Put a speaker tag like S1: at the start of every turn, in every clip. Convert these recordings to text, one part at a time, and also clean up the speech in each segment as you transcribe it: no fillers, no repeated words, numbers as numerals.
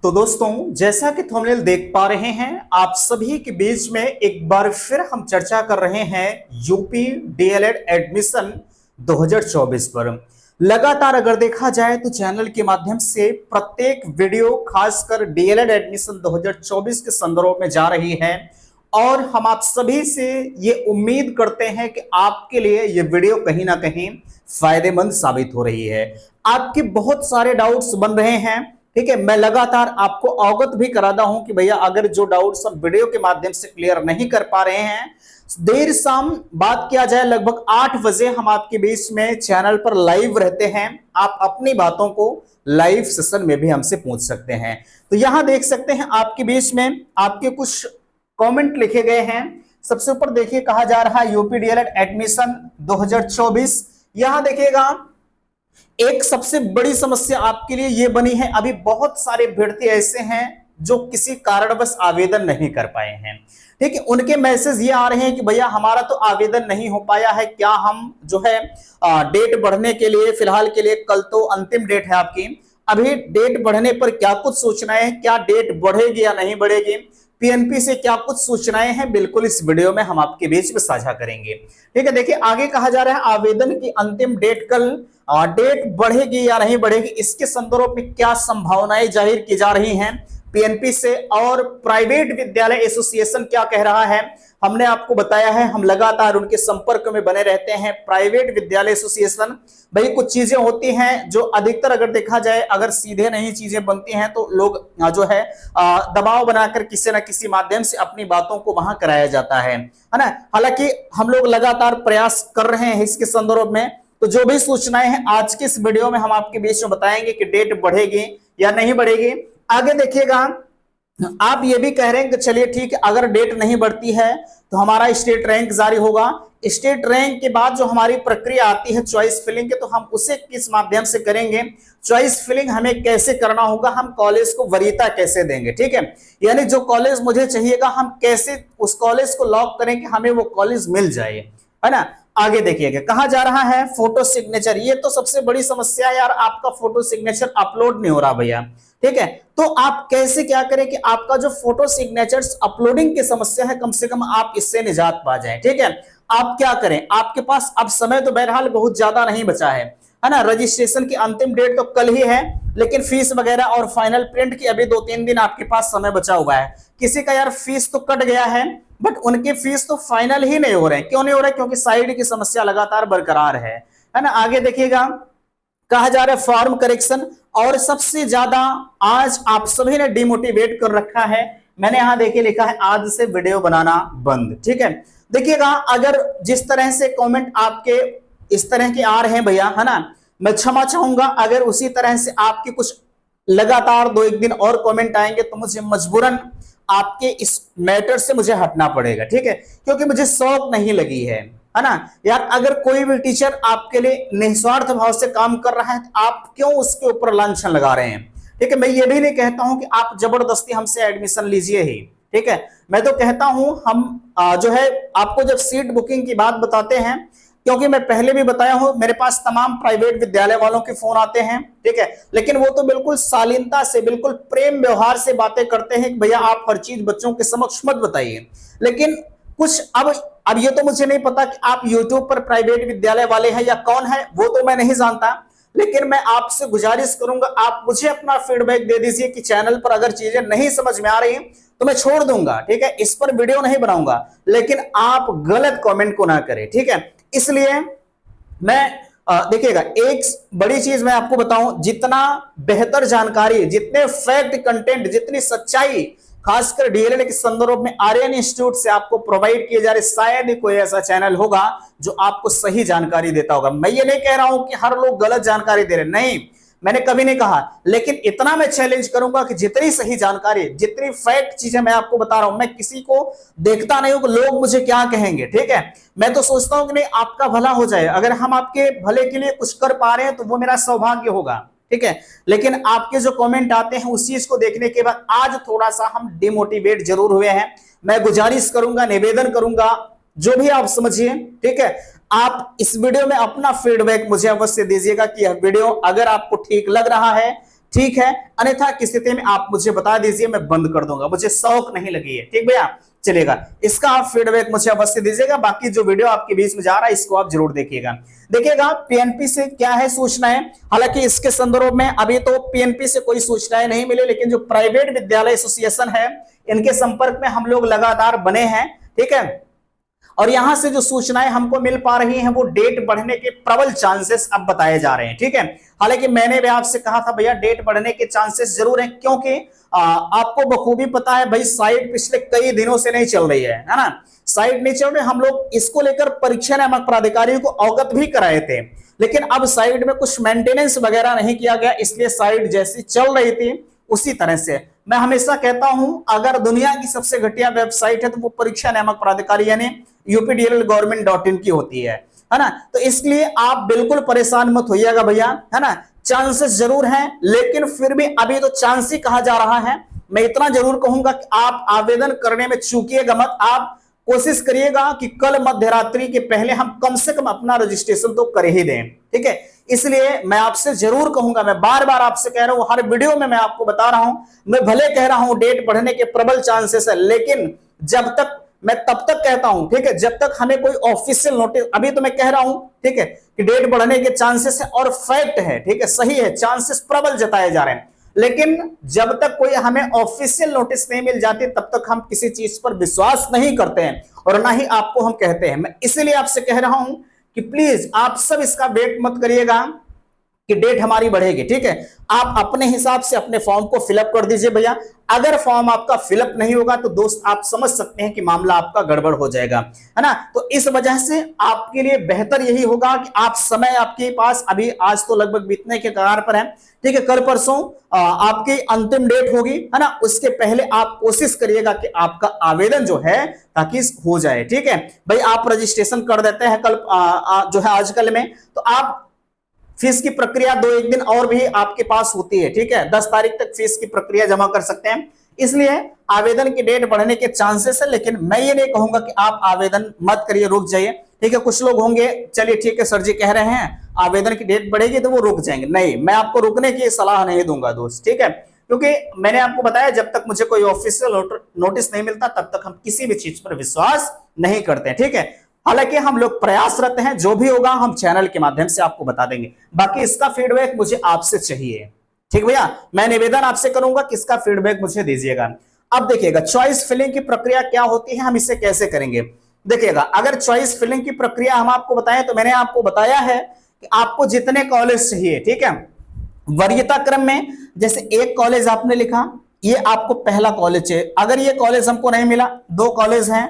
S1: तो दोस्तों, जैसा कि थंबनेल देख पा रहे हैं, आप सभी के बीच में एक बार फिर हम चर्चा कर रहे हैं यूपी डीएलएड एडमिशन 2024 पर। लगातार अगर देखा जाए तो चैनल के माध्यम से प्रत्येक वीडियो खासकर डीएलएड एडमिशन 2024 के संदर्भ में जा रही है और हम आप सभी से ये उम्मीद करते हैं कि आपके लिए ये वीडियो कहीं ना कहीं फायदेमंद साबित हो रही है। आपके बहुत सारे डाउट्स बन रहे हैं, ठीक है। मैं लगातार आपको अवगत भी कराता हूं कि भैया अगर जो डाउट्स हम वीडियो के माध्यम से क्लियर नहीं कर पा रहे हैं, देर शाम बात किया जाए लगभग 8 बजे हम आपके बीच में चैनल पर लाइव रहते हैं। आप अपनी बातों को लाइव सेशन में भी हमसे पूछ सकते हैं। तो यहां देख सकते हैं आपके बीच में आपके कुछ कमेंट लिखे गए हैं। सबसे ऊपर देखिए, कहा जा रहा है यूपी डीएलएड एडमिशन 2024। यहां देखिएगा, एक सबसे बड़ी समस्या आपके लिए यह बनी है, अभी बहुत सारे अभ्यर्थी ऐसे हैं जो किसी कारणवश आवेदन नहीं कर पाए हैं, ठीक है। उनके मैसेज ये आ रहे हैं कि भैया हमारा तो आवेदन नहीं हो पाया है, क्या हम जो है डेट बढ़ने के लिए, फिलहाल के लिए कल तो अंतिम डेट है आपकी, अभी डेट बढ़ने पर क्या कुछ सूचनाएं हैं, क्या डेट बढ़ेगी या नहीं बढ़ेगी, पीएनपी से क्या कुछ सूचनाएं हैं, बिल्कुल इस वीडियो में हम आपके बीच में साझा करेंगे, ठीक है। देखिए आगे कहा जा रहा है आवेदन की अंतिम डेट कल, डेट बढ़ेगी या नहीं बढ़ेगी, इसके संदर्भ में क्या संभावनाएं जाहिर की जा रही हैं पीएनपी से, और प्राइवेट विद्यालय एसोसिएशन क्या कह रहा है, हमने आपको बताया है, हम लगातार उनके संपर्क में बने रहते हैं। प्राइवेट विद्यालय एसोसिएशन, भाई कुछ चीजें होती हैं जो अधिकतर अगर देखा जाए अगर सीधे नहीं चीजें बनती हैं तो लोग जो है दबाव बनाकर किसी न किसी माध्यम से अपनी बातों को वहां कराया जाता है ना। हालांकि हम लोग लगातार प्रयास कर रहे हैं इसके संदर्भ में। तो जो भी सूचनाएं हैं आज के इस वीडियो में हम आपके बीच में बताएंगे कि डेट बढ़ेगी या नहीं बढ़ेगी। आगे देखिएगा, आप ये भी कह रहे हैं कि चलिए ठीक है, अगर डेट नहीं बढ़ती है तो हमारा स्टेट रैंक जारी होगा। स्टेट रैंक के बाद जो हमारी प्रक्रिया आती है चॉइस फिलिंग के, तो हम उसे किस माध्यम से करेंगे, चॉइस फिलिंग हमें कैसे करना होगा, हम कॉलेज को वरीयता कैसे देंगे, ठीक है। यानी जो कॉलेज मुझे चाहिएगा हम कैसे उस कॉलेज को लॉक करें कि हमें वो कॉलेज मिल जाए, है ना। आगे देखिएगा, कहा जा रहा है फोटो सिग्नेचर, ये तो सबसे बड़ी समस्या है यार, आपका फोटो सिग्नेचर अपलोड नहीं हो रहा भैया, ठीक है। तो आप कैसे क्या करें कि आपका जो फोटो सिग्नेचर्स अपलोडिंग की समस्या है, कम से कम आप इससे निजात पा जाएं, ठीक है। आप क्या करें, आपके पास अब समय तो बहरहाल बहुत ज्यादा नहीं बचा है ना। रजिस्ट्रेशन की अंतिम डेट तो कल ही है, लेकिन फीस वगैरह और फाइनल प्रिंट की अभी 2-3 दिन आपके पास समय बचा हुआ है। किसी का यार फीस तो कट गया है, बट उनके फीस तो फाइनल ही नहीं हो रहे हैं। क्यों नहीं हो रहे? क्योंकि साइड की समस्या लगातार बरकरार है ना। आगे देखिएगा, कहा जा रहा है फॉर्म करेक्शन, और सबसे ज्यादा आज आप सभी ने डिमोटिवेट कर रखा है। मैंने यहां देखिए लिखा है आज से वीडियो बनाना बंद, ठीक है। देखिएगा, अगर जिस तरह से कमेंट आपके इस तरह के आ रहे हैं भैया, है ना, मैं क्षमा चाहूंगा। अगर उसी तरह से आपके कुछ लगातार 2-1 दिन और कमेंट आएंगे तो मुझे मजबूरन आपके इस मैटर से मुझे हटना पड़ेगा, ठीक है, क्योंकि मुझे शौक नहीं लगी है ना यार। अगर कोई भी टीचर आपके लिए निस्वार्थ भाव से काम कर रहा है तो आप क्यों उसके ऊपर लांछन लगा रहे हैं, ठीक है। मैं ये भी नहीं कहता हूं कि आप जबरदस्ती हमसे एडमिशन लीजिए ही, ठीक है। मैं तो कहता हूं हम जो है आपको जब सीट बुकिंग की बात बताते हैं, क्योंकि मैं पहले भी बताया हूं मेरे पास तमाम प्राइवेट विद्यालय वालों के फोन आते हैं, ठीक है, लेकिन वो तो बिल्कुल शालीनता से, बिल्कुल प्रेम व्यवहार से बातें करते हैं कि भैया आप हर चीज बच्चों के समक्ष मत बताइए। लेकिन कुछ अब ये तो मुझे नहीं पता कि आप यूट्यूब पर प्राइवेट विद्यालय वाले हैं या कौन है, वो तो मैं नहीं जानता, लेकिन मैं आपसे गुजारिश करूंगा आप मुझे अपना फीडबैक दे दीजिए कि चैनल पर अगर चीजें नहीं समझ में आ रही तो मैं छोड़ दूंगा, ठीक है, इस पर वीडियो नहीं बनाऊंगा, लेकिन आप गलत कमेंट को ना करें, ठीक है। इसलिए मैं देखिएगा, एक बड़ी चीज मैं आपको बताऊं, जितना बेहतर जानकारी, जितने फैक्ट कंटेंट, जितनी सच्चाई खासकर डीएलएड के संदर्भ में आर्यन इंस्टीट्यूट से आपको प्रोवाइड किए जा रहे, शायद ही कोई ऐसा चैनल होगा जो आपको सही जानकारी देता होगा। मैं ये नहीं कह रहा हूं कि हर लोग गलत जानकारी दे रहे, नहीं, मैंने कभी नहीं कहा, लेकिन इतना मैं चैलेंज करूंगा कि जितनी सही जानकारी, जितनी फैक्ट चीजें मैं आपको बता रहा हूं, मैं किसी को देखता नहीं हूं कि लोग मुझे क्या कहेंगे, ठीक है। मैं तो सोचता हूं कि नहीं, आपका भला हो जाए, अगर हम आपके भले के लिए कुछ कर पा रहे हैं तो वो मेरा सौभाग्य होगा, ठीक है। लेकिन आपके जो कमेंट आते हैं उस चीज को देखने के बाद आज थोड़ा सा हम डिमोटिवेट जरूर हुए हैं। मैं गुजारिश करूंगा, निवेदन करूंगा, जो भी आप समझिए, ठीक है, आप इस वीडियो में अपना फीडबैक मुझे अवश्य दीजिएगा कि यह वीडियो अगर आपको ठीक लग रहा है, ठीक है, अन्यथा की स्थिति में आप मुझे बता दीजिए, मैं बंद कर दूंगा, मुझे शौक नहीं लगी है। ठीक भैया, चलेगा, इसका आप फीडबैक मुझे अवश्य दीजिएगा। बाकी जो वीडियो आपके बीच में जा रहा है इसको आप जरूर देखिएगा। देखिएगा पीएनपी से क्या है सूचनाएं, हालांकि इसके संदर्भ में अभी तो पीएनपी से कोई सूचनाएं नहीं मिली, लेकिन जो प्राइवेट विद्यालय एसोसिएशन है इनके संपर्क में हम लोग लगातार बने हैं। ठीक है, और यहां से जो सूचनाएं हमको मिल पा रही हैं वो डेट बढ़ने के प्रबल चांसेस अब बताए जा रहे हैं। ठीक है, हालांकि मैंने भी आपसे कहा था भैया डेट बढ़ने के चांसेस जरूर हैं, क्योंकि आपको बखूबी पता है भाई साइट पिछले कई दिनों से नहीं चल रही है ना, साइट नहीं चल रही। हम लोग इसको लेकर परीक्षा नियामक प्राधिकारी को अवगत भी कराए थे, लेकिन अब साइट में कुछ मेंटेनेंस वगैरह नहीं किया गया, इसलिए साइट जैसी चल रही थी उसी तरह से। मैं हमेशा कहता हूं अगर दुनिया की सबसे घटिया वेबसाइट है तो वो परीक्षा नियामक प्राधिकारी यानी updl.government.in की होती है ना। तो इसलिए आप बिल्कुल परेशान मत होइएगा भैया, है ना। चांसेस जरूर हैं, लेकिन फिर भी अभी तो चांस ही कहा जा रहा है। मैं इतना जरूर कहूंगा कि आप आवेदन करने में चूकिएगा मत। आप कोशिश करिएगा कि कल मध्यरात्रि के पहले हम कम से कम अपना रजिस्ट्रेशन तो कर ही दें। ठीक है, इसलिए मैं आपसे जरूर कहूंगा, मैं बार बार आपसे कह रहा हूं, हर वीडियो में मैं आपको बता रहा हूं, मैं भले कह रहा हूं डेट बढ़ने के प्रबल चांसेस है, लेकिन जब तक मैं तब तक कहता हूं, ठीक है, जब तक हमें कोई ऑफिशियल नोटिस, अभी तो मैं कह रहा हूं ठीक है कि डेट बढ़ने के चांसेस है और फैक्ट है, ठीक है, सही है, चांसेस प्रबल जताए जा रहे हैं, लेकिन जब तक कोई हमें ऑफिशियल नोटिस नहीं मिल जाती तब तक हम किसी चीज पर विश्वास नहीं करते हैं और ना ही आपको हम कहते हैं। मैं इसलिए आपसे कह रहा हूं कि प्लीज आप सब इसका वेट मत करिएगा कि डेट हमारी बढ़ेगी। ठीक है, आप अपने हिसाब से अपने फॉर्म को फिलअप कर दीजिए भैया। अगर फॉर्म आपका फिलअप नहीं होगा तो दोस्त आप समझ सकते हैं कि मामला आपका गड़बड़ हो जाएगा, है ना। तो इस वजह से आपके लिए बेहतर यही होगा कि आप समय आपके पास अभी आज तो लगभग बीतने के कगार पर है, ठीक है, कल परसों आपकी अंतिम डेट होगी, है ना। उसके पहले आप कोशिश करिएगा कि आपका आवेदन जो है ताकि हो जाए। ठीक है भाई, आप रजिस्ट्रेशन कर देते हैं कल जो है आजकल में, तो आप फीस की प्रक्रिया 2-1 दिन और भी आपके पास होती है। ठीक है, 10 तारीख तक फीस की प्रक्रिया जमा कर सकते हैं, इसलिए आवेदन की डेट बढ़ने के चांसेस है, लेकिन मैं ये नहीं कहूंगा कि आप आवेदन मत करिए, रुक जाइए। ठीक है, कुछ लोग होंगे चलिए ठीक है सर जी कह रहे हैं आवेदन की डेट बढ़ेगी तो वो रुक जाएंगे, नहीं, मैं आपको रुकने की सलाह नहीं दूंगा दोस्त। ठीक है, क्योंकि मैंने आपको बताया जब तक मुझे कोई ऑफिशियल नोटिस नहीं मिलता तब तक हम किसी भी चीज पर विश्वास नहीं करते। ठीक है, हालांकि हम लोग प्रयासरत हैं, जो भी होगा हम चैनल के माध्यम से आपको बता देंगे। बाकी इसका फीडबैक मुझे आपसे चाहिए। ठीक भैया, मैं निवेदन आपसे करूंगा कि इसका फीडबैक मुझे दीजिएगा। अब देखिएगा चॉइस फिलिंग की प्रक्रिया क्या होती है, हम इसे कैसे करेंगे। देखिएगा अगर चॉइस फिलिंग की प्रक्रिया हम आपको बताएं तो मैंने आपको बताया है कि आपको जितने कॉलेज चाहिए, ठीक है, वरीयता क्रम में जैसे एक कॉलेज आपने लिखा, ये आपको पहला कॉलेज चाहिए। अगर ये कॉलेज हमको नहीं मिला, 2 कॉलेज हैं,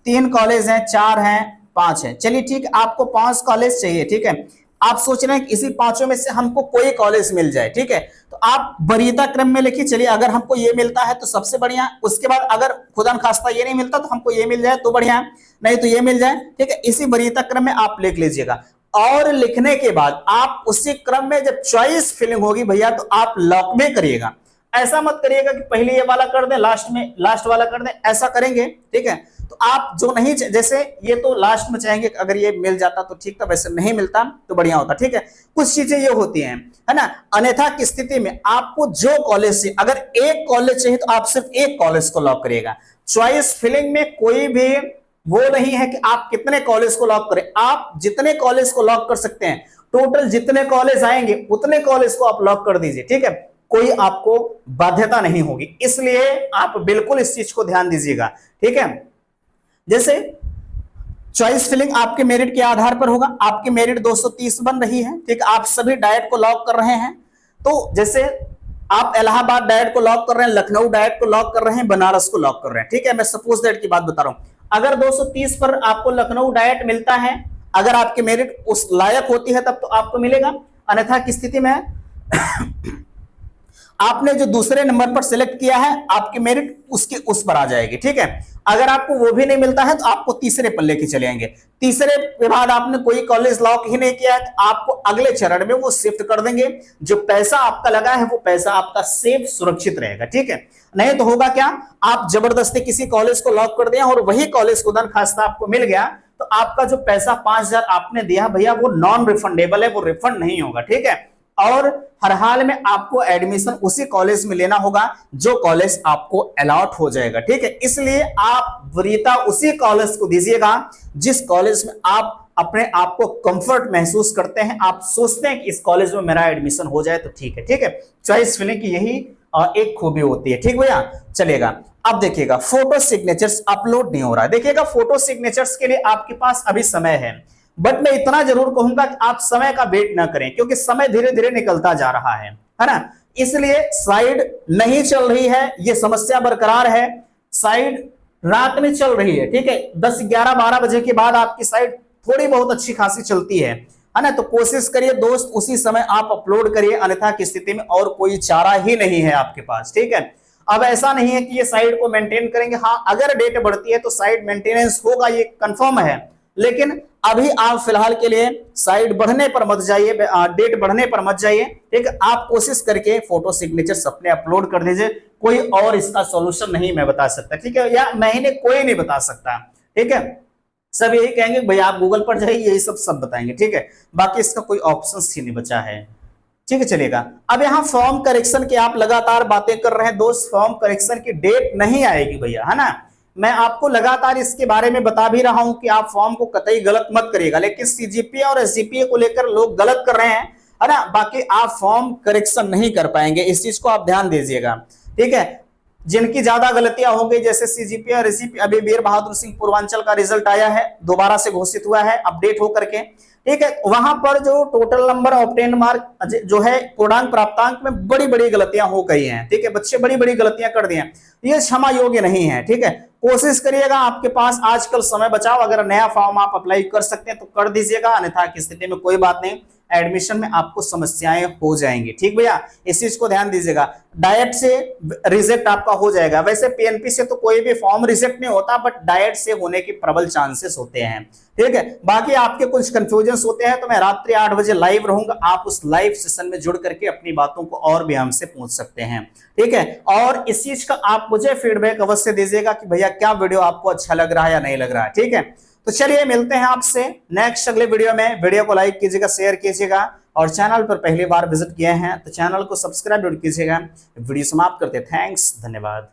S1: 3 कॉलेज हैं, 4 हैं, 5 है, चलिए ठीक, आपको 5 कॉलेज चाहिए। ठीक है, आप सोच रहे हैं कि इसी 5 में से हमको कोई कॉलेज मिल जाए। ठीक है, तो आप वरीयता क्रम में लिखिए, चलिए अगर हमको ये मिलता है तो सबसे बढ़िया, उसके बाद अगर खुदा न खास्ता ये नहीं मिलता तो हमको ये मिल जाए तो बढ़िया, नहीं तो ये मिल जाए। ठीक है, इसी वरीयता क्रम में आप लिख लीजिएगा और लिखने के बाद आप उसी क्रम में जब चॉइस फिलिंग होगी भैया तो आप लॉक में करिएगा। ऐसा मत करिएगा कि पहले ये वाला कर दें लास्ट में लास्ट वाला कर दें, ऐसा करेंगे। ठीक है, तो आप जो नहीं, जैसे ये तो लास्ट में चाहेंगे अगर ये मिल जाता तो ठीक था, वैसे नहीं मिलता तो बढ़िया होता। ठीक है, कुछ चीजें ये होती हैं, है ना। अन्यथा की स्थिति में आपको जो कॉलेज से, अगर एक कॉलेज चाहिए तो आप सिर्फ एक कॉलेज को लॉक करिएगा। चॉइस फिलिंग में कोई भी वो नहीं है कि आप कितने कॉलेज को लॉक करें, आप जितने कॉलेज को लॉक कर सकते हैं, टोटल जितने कॉलेज आएंगे उतने कॉलेज को आप लॉक कर दीजिए। ठीक है, कोई आपको बाध्यता नहीं होगी, इसलिए आप बिल्कुल इस चीज को ध्यान दीजिएगा। ठीक है, जैसे चॉइस फिलिंग आपके मेरिट के आधार पर होगा, आपकी मेरिट 230 बन रही है। ठीक, आप सभी डाइट को लॉक कर रहे हैं, तो जैसे आप इलाहाबाद डाइट को लॉक कर रहे हैं, लखनऊ डाइट को लॉक कर रहे हैं, बनारस को लॉक कर रहे हैं। ठीक है, मैं सपोज दैट की बात बता रहा हूं, अगर 230 पर आपको लखनऊ डाइट मिलता है, अगर आपकी मेरिट उस लायक होती है तब तो आपको मिलेगा, अन्यथा की स्थिति में आपने जो दूसरे नंबर पर सिलेक्ट किया है आपकी मेरिट उसके उस पर आ जाएगी। ठीक है, अगर आपको वो भी नहीं मिलता है तो आपको तीसरे पर लेके चले आएंगे, तीसरे के बाद आपने कोई कॉलेज लॉक ही नहीं किया है तो आपको अगले चरण में वो शिफ्ट कर देंगे। जो पैसा आपका लगा है वो पैसा आपका सेफ सुरक्षित रहेगा। ठीक है, नहीं तो होगा क्या, आप जबरदस्ती किसी कॉलेज को लॉक कर दिया और वही कॉलेज खुदा न खास्ता आपको मिल गया तो आपका जो पैसा 5,000 आपने दिया भैया वो नॉन रिफंडेबल है, वो रिफंड नहीं होगा। ठीक है, और हर हाल में आपको एडमिशन उसी कॉलेज में लेना होगा जो कॉलेज आपको अलॉट हो जाएगा, ठीक है। इसलिए आप वरीयता उसी कॉलेज को दीजिएगा जिस कॉलेज में आप अपने आप को कंफर्ट महसूस करते हैं, आप सोचते हैं कि इस कॉलेज में मेरा एडमिशन हो जाए तो ठीक है, ठीक है। चॉइस फिलिंग की यही एक खूबी होती है, ठीक भैया। चलेगा, अब देखिएगा फोटो सिग्नेचर्स अपलोड नहीं हो रहा है। देखिएगा फोटो सिग्नेचर्स के लिए आपके पास अभी समय है, बट मैं इतना जरूर कहूंगा कि आप समय का वेट ना करें, क्योंकि समय धीरे धीरे निकलता जा रहा है ना। इसलिए साइड नहीं चल रही है, ये समस्या बरकरार है। साइड रात में चल रही है, ठीक है, 10, 11, 12 बजे के बाद आपकी साइड थोड़ी बहुत अच्छी खासी चलती है ना। तो कोशिश करिए दोस्त उसी समय आप अपलोड करिए, अन्यथा की स्थिति में और कोई चारा ही नहीं है आपके पास, ठीक है। अब ऐसा नहीं है कि ये साइड को मेंटेन करेंगे, हाँ अगर डेट बढ़ती है तो साइड मेंटेनेंस होगा, ये कंफर्म है। लेकिन अभी आप फिलहाल के लिए साइड बढ़ने पर मत जाइए, डेट बढ़ने पर मत जाइए, ठीक है। आप कोशिश करके फोटो सिग्नेचर्स अपने अपलोड कर दीजिए, कोई और इसका सॉल्यूशन नहीं मैं बता सकता, ठीक है, या महीने कोई नहीं बता सकता, ठीक है। सब यही कहेंगे भैया आप गूगल पर जाइए, यही सब बताएंगे, ठीक है। बाकी इसका कोई ऑप्शन ही नहीं बचा है, ठीक है। चलेगा, अब यहाँ फॉर्म करेक्शन की आप लगातार बातें कर रहे हैं दोस्त, फॉर्म करेक्शन की डेट नहीं आएगी भैया, है ना। मैं आपको लगातार इसके बारे में बता भी रहा हूं कि आप फॉर्म को कतई गलत मत करिएगा, लेकिन सीजीपीए और एसजीपीए को लेकर लोग गलत कर रहे हैं, है ना। बाकी आप फॉर्म करेक्शन नहीं कर पाएंगे, इस चीज को आप ध्यान दीजिएगा, ठीक है। जिनकी ज्यादा गलतियां हो गई, जैसे सीजीपीए और एसजीपीए, अभी वीर बहादुर सिंह पूर्वांचल का रिजल्ट आया है, दोबारा से घोषित हुआ है अपडेट होकर के, ठीक है। वहां पर जो टोटल नंबर ऑब्टेन्ड मार्क जो है पूर्णांक प्राप्तांक में बड़ी बड़ी गलतियां हो गई हैं, ठीक है। बच्चे बड़ी बड़ी गलतियां कर दिए हैं, ये क्षमा योग्य नहीं है, ठीक है। कोशिश करिएगा, आपके पास आजकल समय बचाओ, अगर नया फॉर्म आप अप्लाई कर सकते हैं तो कर दीजिएगा, अन्यथा की स्थिति में कोई बात नहीं, एडमिशन में आपको समस्याएं हो जाएंगी, ठीक भैया, इस चीज को ध्यान दीजिएगा। डाइट से रिजेक्ट आपका हो जाएगा, वैसे पीएनपी से तो कोई भी फॉर्म रिजेक्ट नहीं होता, बट डाइट से होने के प्रबल चांसेस होते हैं, ठीक है। बाकी आपके कुछ कंफ्यूजन होते हैं तो मैं रात्रि 8 बजे लाइव रहूंगा, आप उस लाइव सेशन में जुड़ करके अपनी बातों को और भी हमसे पूछ सकते हैं, ठीक है। और इस चीज का आप मुझे फीडबैक अवश्य दीजिएगा कि भैया क्या वीडियो आपको अच्छा लग रहा है या नहीं लग रहा है, ठीक है। तो चलिए मिलते हैं आपसे नेक्स्ट अगले वीडियो में। वीडियो को लाइक कीजिएगा, शेयर कीजिएगा, और चैनल पर पहली बार विजिट किए हैं तो चैनल को सब्सक्राइब कीजिएगा। वीडियो समाप्त करते, थैंक्स, धन्यवाद।